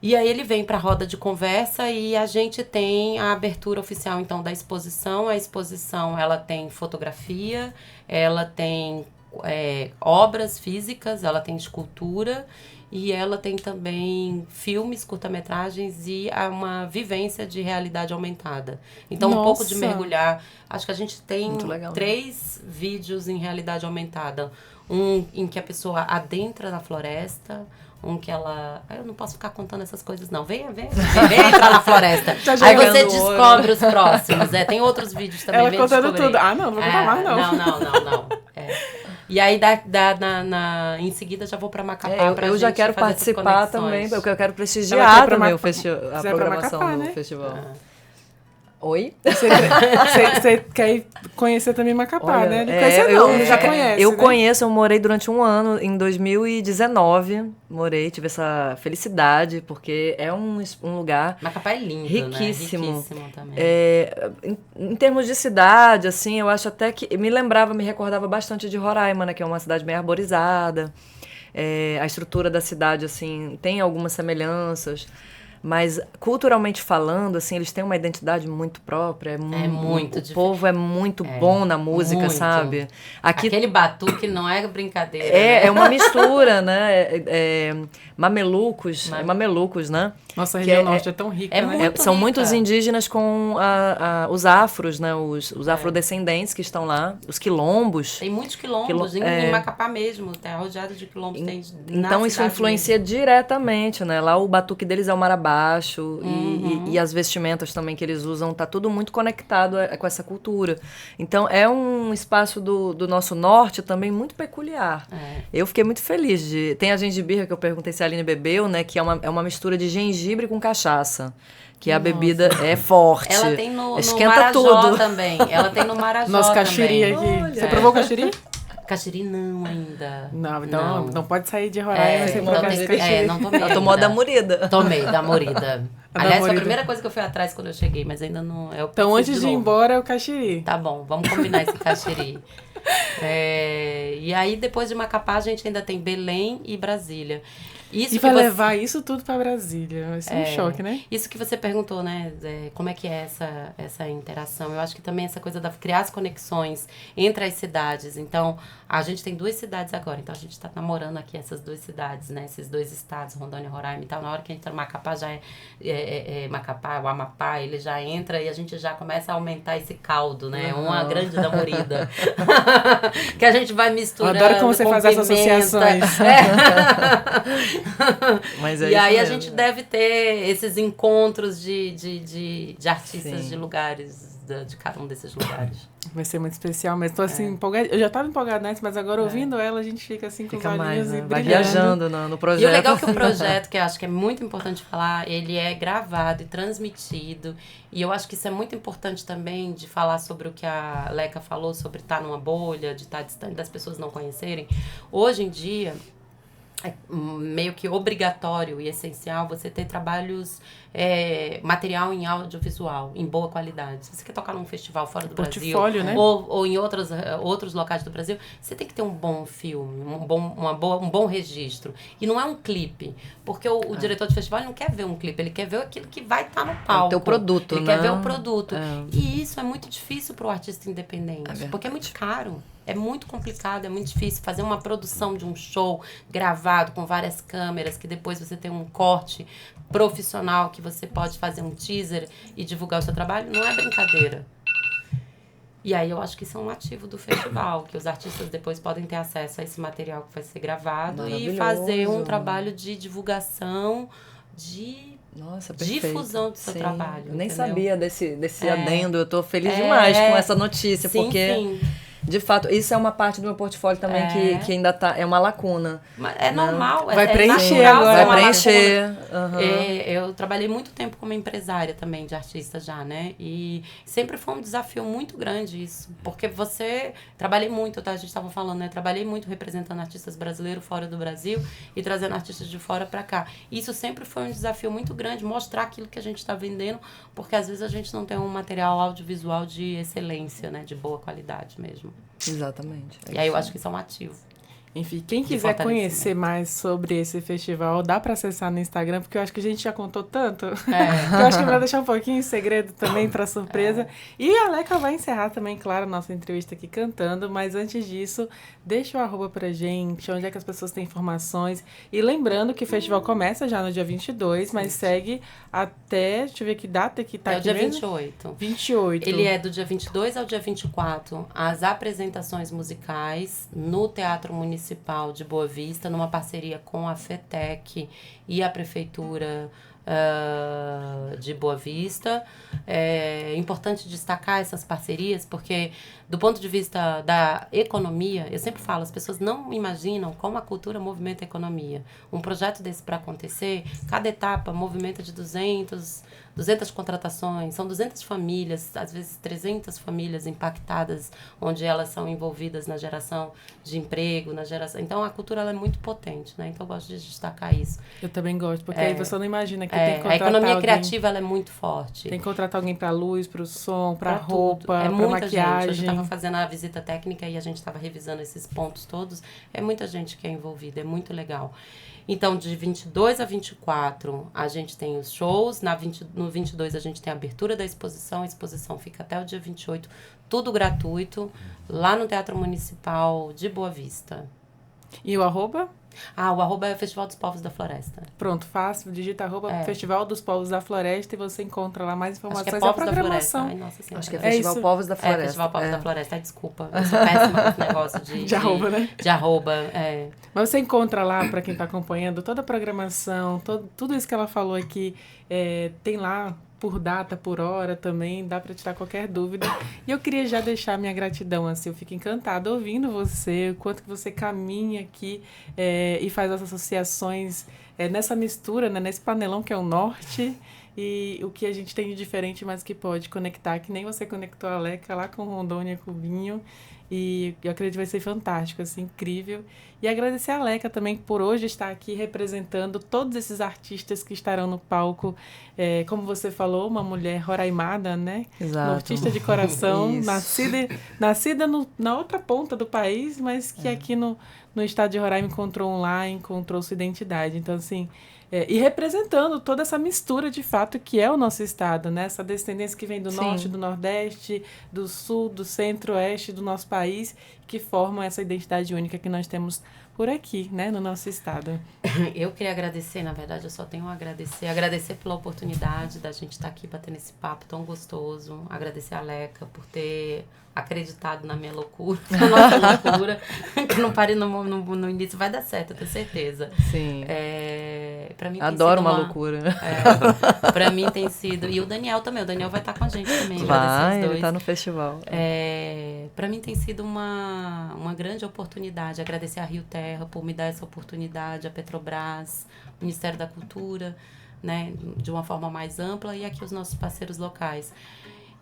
E aí ele vem para a roda de conversa e a gente tem a abertura oficial, então, da exposição. A exposição, ela tem fotografia, ela tem obras físicas, ela tem escultura e ela tem também filmes, curta-metragens e uma vivência de realidade aumentada. Então, um pouco de mergulhar. Acho que a gente tem 3 vídeos em realidade aumentada. Um em que a pessoa adentra na floresta, um que ela... Eu não posso ficar contando essas coisas, não. Vem entrar na floresta. Aí você descobre os próximos. Tem outros vídeos também. Ela contando tudo. Ah, não vou contar mais, não. Não. E aí, em seguida, já vou para Macapá. Eu já quero participar também, porque eu quero prestigiar também a programação Macapá, do né? festival. Oi? Você quer conhecer também Macapá, Olha, né? Não conhecer não, já conhece, Eu né? conheço, eu morei durante um ano, em 2019, tive essa felicidade, porque é um lugar... Macapá é lindo, riquíssimo. Né? Riquíssimo também. Em termos de cidade, assim, eu acho até que... Me recordava bastante de Roraima, né? Que é uma cidade bem arborizada. A estrutura da cidade, assim, tem algumas semelhanças. Mas, culturalmente falando, assim, eles têm uma identidade muito própria. O povo é muito bom na música, muito. Sabe? Aquele batuque não é brincadeira. É uma mistura, né? Mamelucos, né? Nossa, a região norte é tão rica, né? São muitos indígenas com os afros, né? Os afrodescendentes que estão lá, os quilombos. Tem muitos quilombos, em Macapá mesmo, tá rodeado de quilombos. Então isso influencia diretamente, né? Lá o batuque deles é o marabá, e as vestimentas também que eles usam, tá tudo muito conectado com essa cultura. Então é um espaço do nosso norte também muito peculiar. Eu fiquei muito feliz tem a gengibirra que eu perguntei se a Aline bebeu, né, que é uma mistura de gengibre com cachaça. Que a bebida é forte. Ela tem no Esquenta Marajó tudo. também. Ela tem no Marajó Nosso caxiri também. aqui. Você provou o caxiri? Caxiri não ainda. Não, então não pode sair de Roraima sem provar caxiri. Não tomei. Ela tomou da Morida. Tomei, da Morida. Aliás, foi a primeira coisa que eu fui atrás quando eu cheguei, mas ainda não é o que Então, antes de ir embora, é o caxiri. Tá bom, vamos combinar esse caxiri. E aí, depois de Macapá, a gente ainda tem Belém e Brasília. E vai levar isso tudo para Brasília. Vai ser um choque, né? Isso que você perguntou, né? Como é que é essa interação? Eu acho que também essa coisa de criar as conexões entre as cidades. Então, a gente tem 2 cidades agora. Então, a gente está namorando aqui essas 2 cidades, né? Esses 2 estados, Rondônia e Roraima. Então, na hora que entra no Macapá, já Macapá, o Amapá, ele já entra e a gente já começa a aumentar esse caldo, né? Uma grande da Morida. Que a gente vai misturando. Eu adoro como você faz essas associações. Mas e aí a gente deve ter esses encontros de artistas de lugares, de cada um desses lugares. Vai ser muito especial, mas tô assim, empolgada. Eu já tava empolgada antes, mas agora ouvindo ela, a gente fica assim com os olhinhos e vai brilhando. viajando no projeto. E o legal é que o projeto, que eu acho que é muito importante falar, ele é gravado e transmitido. E eu acho que isso é muito importante também de falar sobre o que a Leca falou, sobre estar numa bolha, de estar distante, das pessoas não conhecerem. Hoje em dia, é meio que obrigatório e essencial você ter trabalhos, material em audiovisual, em boa qualidade. Se você quer tocar num festival fora do Brasil, Portfólio, né? ou em outros locais do Brasil, você tem que ter um bom filme, um bom registro. E não é um clipe, porque o diretor de festival ele não quer ver um clipe, ele quer ver aquilo que vai estar no palco. O teu produto, ele né? quer ver o produto. E isso é muito difícil para o artista independente, É porque é muito caro. É muito complicado, é muito difícil fazer uma produção de um show gravado com várias câmeras, que depois você tem um corte profissional, que você pode fazer um teaser e divulgar o seu trabalho. Não é brincadeira. E aí eu acho que isso é um ativo do festival, que os artistas depois podem ter acesso a esse material que vai ser gravado e fazer um trabalho de divulgação, Nossa, difusão do seu trabalho. Eu nem entendeu? sabia desse adendo. Eu tô feliz demais com essa notícia, Sim, porque, sim. de fato, isso é uma parte do meu portfólio também que ainda tá, é uma lacuna. Mas é normal. Vai é preencher natural agora. ser uma Vai preencher. lacuna. Eu trabalhei muito tempo como empresária também de artista já, né? E sempre foi um desafio muito grande isso. Porque trabalhei muito, tá? A gente estava falando, né? Trabalhei muito representando artistas brasileiros fora do Brasil e trazendo artistas de fora para cá. Isso sempre foi um desafio muito grande, mostrar aquilo que a gente está vendendo, porque às vezes a gente não tem um material audiovisual de excelência, né? De boa qualidade mesmo. Exatamente. E aí eu acho que isso é um ativo. Enfim, quem quiser conhecer mais sobre esse festival, dá para acessar no Instagram, porque eu acho que a gente já contou tanto. Que eu acho que é melhor deixar um pouquinho em segredo também, para surpresa. E a Aleca vai encerrar também, claro, a nossa entrevista aqui cantando, mas antes disso, deixa o arroba pra gente, onde é que as pessoas têm informações. E lembrando que o festival começa já no dia 22, mas segue até, deixa eu ver que data que tá aqui o dia mesmo. 28. 28. Ele é do dia 22 ao dia 24, as apresentações musicais no Teatro Municipal de Boa Vista, numa parceria com a FETEC e a Prefeitura de Boa Vista. É importante destacar essas parcerias, porque do ponto de vista da economia, eu sempre falo, as pessoas não imaginam como a cultura movimenta a economia. Um projeto desse para acontecer, cada etapa movimenta de 200 contratações, são 200 famílias, às vezes 300 famílias impactadas, onde elas são envolvidas na geração de emprego, na geração... Então, a cultura ela é muito potente, né? Então, eu gosto de destacar isso. Eu também gosto, porque aí você não imagina que tem que contratar a economia alguém, criativa ela é muito forte. Tem que contratar alguém para luz, para o som, para Tudo. roupa, para maquiagem. Gente. Eu estava fazendo a visita técnica e a gente estava revisando esses pontos todos. É muita gente que é envolvida, é muito legal. Então, de 22 a 24, a gente tem os shows. No 22, a gente tem a abertura da exposição. A exposição fica até o dia 28, tudo gratuito, lá no Teatro Municipal de Boa Vista. E o arroba? O arroba é Festival dos Povos da Floresta. Pronto, fácil, digita arroba Festival dos Povos da Floresta e você encontra lá mais informações. Acho que é Povos a programação. Da Floresta. Ai, nossa senhora. Acho que é Festival Povos da Floresta. Festival Povos da Floresta. Desculpa, eu sou péssima com esse negócio de arroba, né? De arroba, Mas você encontra lá, para quem está acompanhando, toda a programação, tudo isso que ela falou aqui, tem lá por data, por hora também, dá para tirar qualquer dúvida. E eu queria já deixar minha gratidão, assim, eu fico encantada ouvindo você, o quanto que você caminha aqui e faz as associações nessa mistura, né, nesse panelão que é o norte, e o que a gente tem de diferente, mas que pode conectar, que nem você conectou a Aleca lá com Rondônia, com o Vinho. E eu acredito que vai ser fantástico, assim, incrível. E agradecer a Aleca também por hoje estar aqui representando todos esses artistas que estarão no palco. Como você falou, uma mulher roraimada, né? Exato. Artista de coração, nascida na outra ponta do país, mas que aqui no estado de Roraima encontrou encontrou sua identidade. Então, assim... e representando toda essa mistura, de fato, que é o nosso estado, né? Essa descendência que vem do norte, do nordeste, do sul, do centro-oeste do nosso país, que formam essa identidade única que nós temos por aqui, né? No nosso estado. Eu queria agradecer, na verdade, eu só tenho a agradecer. Agradecer pela oportunidade da gente estar aqui batendo esse papo tão gostoso. Agradecer a Aleca por ter acreditado na minha loucura, na nossa loucura, que não parei no início, vai dar certo, eu tenho certeza. Sim. Pra mim adoro uma loucura. Pra mim tem sido, e o Daniel também, o Daniel vai estar com a gente também. Ele tá no festival. Pra mim tem sido uma grande oportunidade, agradecer a Rio Terra por me dar essa oportunidade, a Petrobras, o Ministério da Cultura, né, de uma forma mais ampla, e aqui os nossos parceiros locais.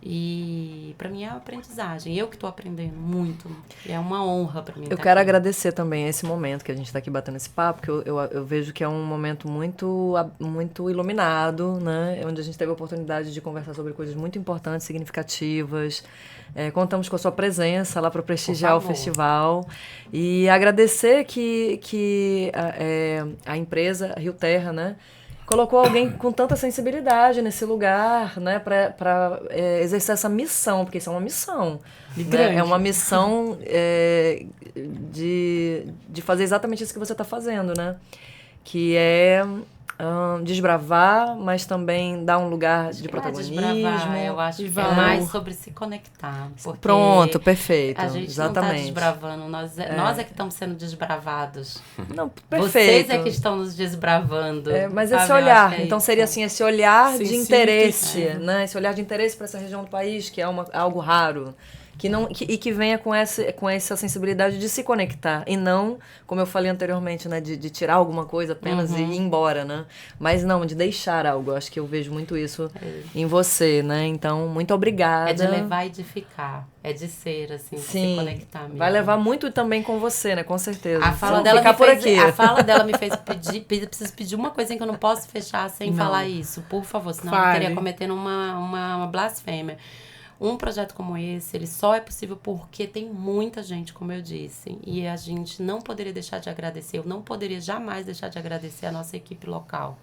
E para mim é uma aprendizagem. Eu que estou aprendendo muito. É uma honra para mim. Eu quero agradecer também esse momento que a gente está aqui batendo esse papo, porque eu vejo que é um momento muito iluminado, né? Onde a gente teve a oportunidade de conversar sobre coisas muito importantes, significativas. Contamos com a sua presença lá para prestigiar o festival. E agradecer que a empresa Rio Terra, né, colocou alguém com tanta sensibilidade nesse lugar, né, para exercer essa missão, porque isso é uma missão. Né? É uma missão de fazer exatamente isso que você está fazendo, né? Que é desbravar, mas também dar um lugar de protagonismo. Desbravar, eu acho que é mais sobre se conectar. Pronto, perfeito. A gente exatamente. não está desbravando, nós é que estamos sendo desbravados. Não, perfeito. Vocês é que estão nos desbravando. Mas esse olhar, então isso. seria assim, esse olhar Sim, de sim, interesse, né? Esse olhar de interesse para essa região do país, que é algo raro. Que venha com essa sensibilidade de se conectar. E não, como eu falei anteriormente, né, de tirar alguma coisa apenas e ir embora, né? Mas não, de deixar algo. Acho que eu vejo muito isso em você, né? Então, muito obrigada. É de levar e de ficar. É de ser, assim, de se conectar mesmo. Vai levar muito também com você, né? Com certeza. A fala dela me fez pedir, preciso pedir uma coisa que eu não posso fechar sem falar isso. Por favor, senão eu estaria cometendo uma blasfêmia. Um projeto como esse, ele só é possível porque tem muita gente, como eu disse. E a gente não poderia deixar de agradecer, eu não poderia jamais deixar de agradecer a nossa equipe local.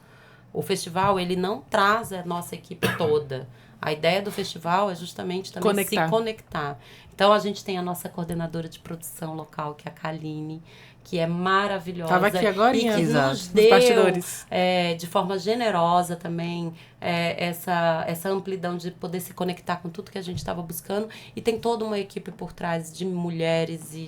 O festival, ele não traz a nossa equipe toda. A ideia do festival é justamente também se conectar. Então, a gente tem a nossa coordenadora de produção local, que é a Kaline, que é maravilhosa. Estava aqui agora, e que nos deu, de forma generosa também, essa amplidão de poder se conectar com tudo que a gente estava buscando. E tem toda uma equipe por trás de mulheres e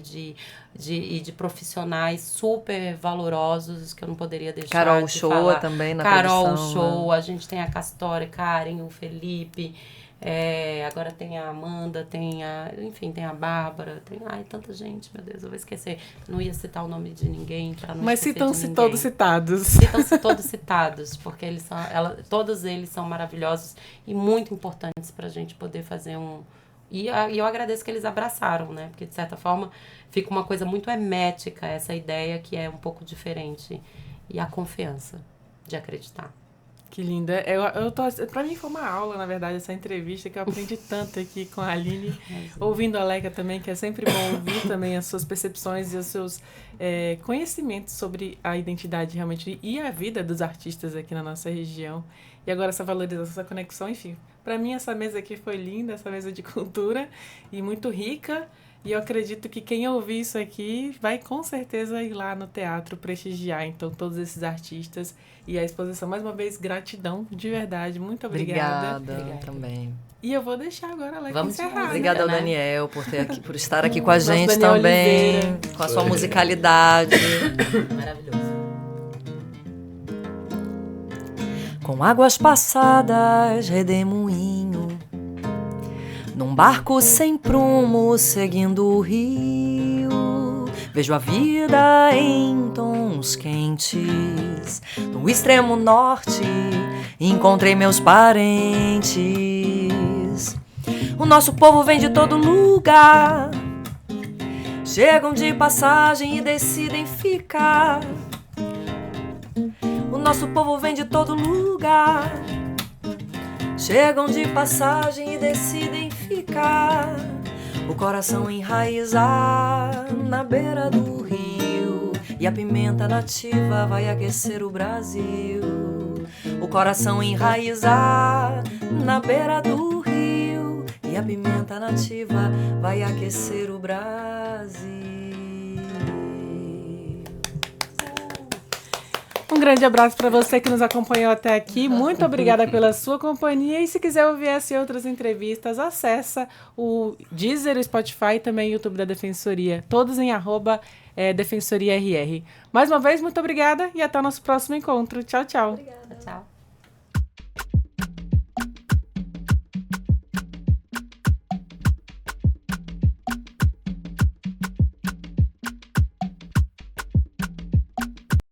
de profissionais super valorosos, que eu não poderia deixar Carol de Shoa falar. também na Carol produção, Shoa, né? a gente tem a Castória, Karen, o Felipe... agora tem a Amanda, tem a Bárbara, tanta gente, meu Deus, eu vou esquecer. Não ia citar o nome de ninguém para não Mas esquecer citam-se de ninguém. todos citados. Citam-se todos citados, porque todos eles são maravilhosos e muito importantes para a gente poder fazer E eu agradeço que eles abraçaram, né? Porque, de certa forma, fica uma coisa muito hermética, essa ideia que é um pouco diferente. E a confiança de acreditar. Que linda. Pra mim foi uma aula, na verdade, essa entrevista, que eu aprendi tanto aqui com a Aline. Ouvindo a Leca também, que é sempre bom ouvir também as suas percepções e os seus conhecimentos sobre a identidade realmente e a vida dos artistas aqui na nossa região. E agora essa valorização, essa conexão, enfim. Pra mim essa mesa aqui foi linda, essa mesa de cultura, e muito rica. E eu acredito que quem ouvir isso aqui vai com certeza ir lá no teatro prestigiar, então, todos esses artistas e a exposição. Mais uma vez, gratidão, de verdade. Muito obrigada. Obrigada também. E eu vou deixar agora a Leca encerrar. Obrigada ao Daniel por estar aqui com a gente Daniel também, Oliveira. com a sua musicalidade. Maravilhoso. Com águas passadas, redemoinho, num barco sem prumo, seguindo o rio. Vejo a vida em tons quentes. No extremo norte, encontrei meus parentes. O nosso povo vem de todo lugar. Chegam de passagem e decidem ficar. O nosso povo vem de todo lugar. Chegam de passagem e decidem ficar. O coração enraizar na beira do rio. E a pimenta nativa vai aquecer o Brasil. O coração enraizar na beira do rio. E a pimenta nativa vai aquecer o Brasil. Um grande abraço para você que nos acompanhou até aqui. Muito obrigada pela sua companhia. E se quiser ouvir essa e outras entrevistas, acessa o Deezer, o Spotify e também o YouTube da Defensoria. Todos em @DefensoriaRR. Mais uma vez, muito obrigada e até o nosso próximo encontro. Tchau, tchau. Obrigada. Tchau.